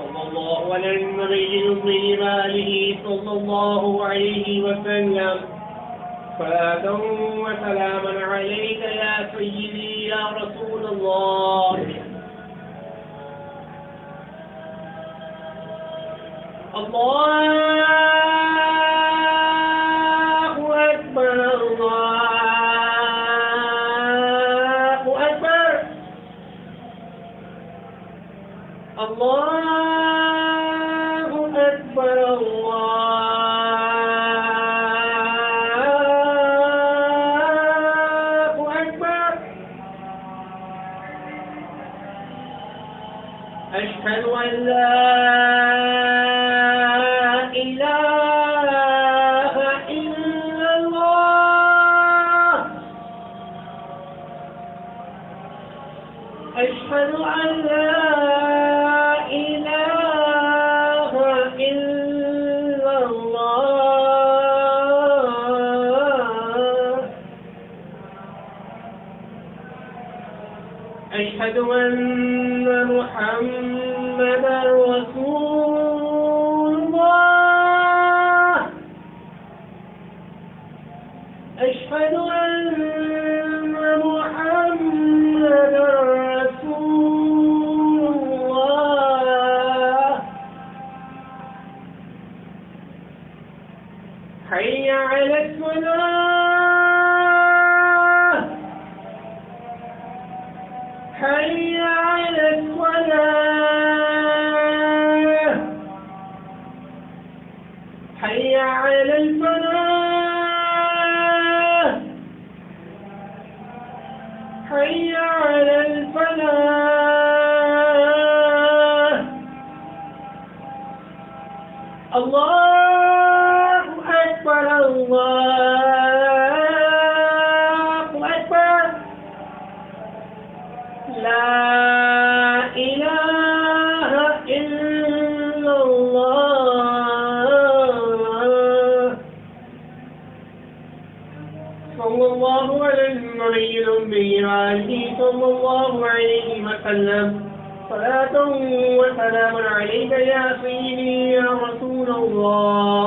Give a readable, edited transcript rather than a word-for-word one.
صلى الله على النبي الأمي وآله صلى الله عليه وسلم. صلاة وسلاما عليك يا سيدي يا رسول الله. الله أكبر الله أكبر. الله أكبر الله أكبر. أشهد أن لا إله إلا الله. أشهد أن لا إله إلا الله. أشهد أن محمدا رسول الله. أشهد أن محمدا رسول الله. حي على الصلاة. حي على الصلاة. حي على الفلاح. حي على الفلاح. الله أكبر الله أكبر. لا إله إلا الله. صلى الله على النبي الأمي وآله صلى الله عليه وسلم. صلاة وسلاما عليك يا سيدي يا رسول الله.